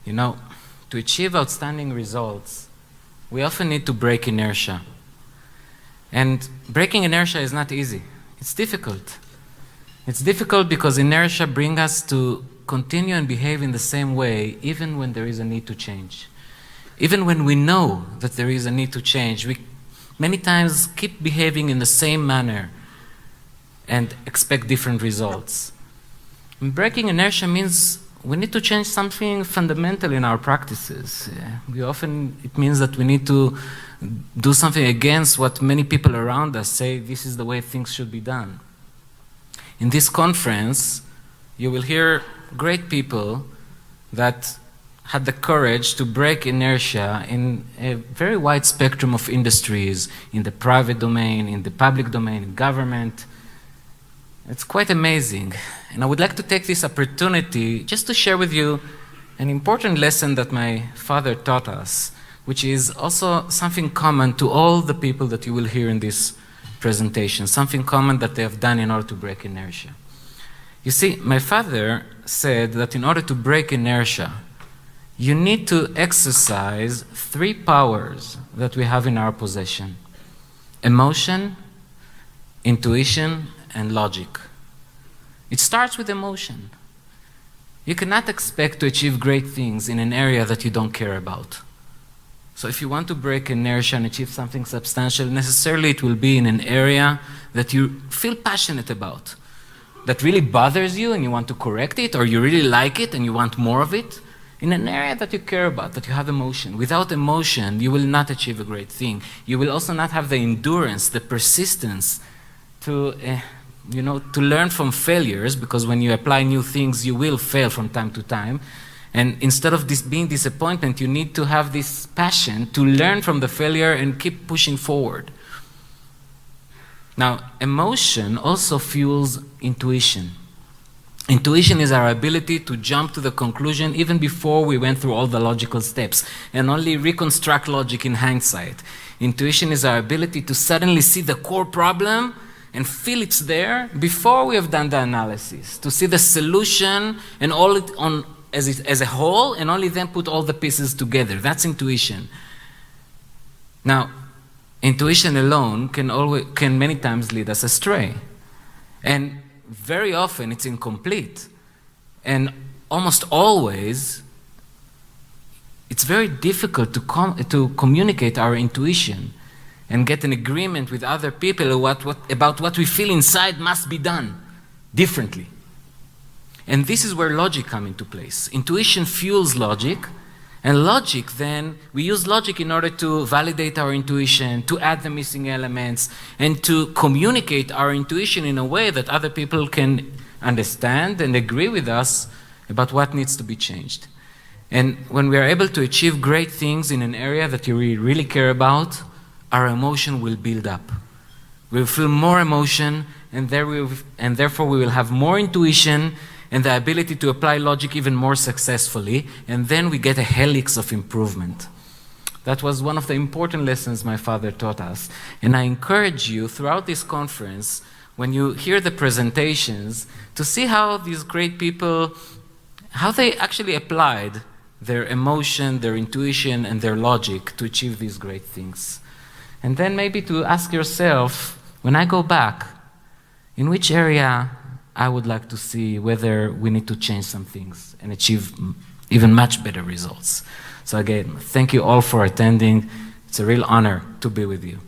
You know, to achieve outstanding results, we often need to break inertia. And breaking inertia is not easy. It's difficult. It's difficult because inertia brings us to continue and behave in the same way even when there is a need to change. Even when we know that there is a need to change, we many times keep behaving in the same manner and expect different results. And breaking inertia means we need to change something fundamental in our practices. It means that we need to do something against what many people around us say this is the way things should be done. In this conference, you will hear great people that had the courage to break inertia in a very wide spectrum of industries, in the private domain, in the public domain, in government. It's quite amazing. And I would like to take this opportunity just to share with you an important lesson that my father taught us, which is also something common to all the people that you will hear in this presentation, something common that they have done in order to break inertia. You see, my father said that in order to break inertia, you need to exercise 3 powers that we have in our possession: emotion, intuition, and logic. It starts with emotion. You cannot expect to achieve great things in an area that you don't care about. So if you want to break inertia and achieve something substantial, necessarily it will be in an area that you feel passionate about, that really bothers you and you want to correct it, or you really like it and you want more of it. In an area that you care about, that you have emotion. Without emotion, you will not achieve a great thing. You will also not have the endurance, the persistence to learn from failures, because when you apply new things, you will fail from time to time. And instead of this being disappointment, you need to have this passion to learn from the failure and keep pushing forward. Now, emotion also fuels intuition. Intuition is our ability to jump to the conclusion even before we went through all the logical steps and only reconstruct logic in hindsight. Intuition is our ability to suddenly see the core problem and feel it's there before we have done the analysis, to see the solution and all it on as a whole, and only then put all the pieces together. That's intuition. Now, intuition alone can many times lead us astray. And very often it's incomplete. And almost always, it's very difficult to communicate our intuition and get an agreement with other people about what we feel inside must be done differently. And this is where logic comes into place. Intuition fuels logic, and logic then, we use logic in order to validate our intuition, to add the missing elements, and to communicate our intuition in a way that other people can understand and agree with us about what needs to be changed. And when we are able to achieve great things in an area that you really care about, our emotion will build up. We will feel more emotion, and therefore we will have more intuition and the ability to apply logic even more successfully, and then we get a helix of improvement. That was one of the important lessons my father taught us. And I encourage you throughout this conference, when you hear the presentations, to see how these great people, how they actually applied their emotion, their intuition, and their logic to achieve these great things. And then maybe to ask yourself, when I go back, in which area I would like to see whether we need to change some things and achieve even much better results. So again, thank you all for attending. It's a real honor to be with you.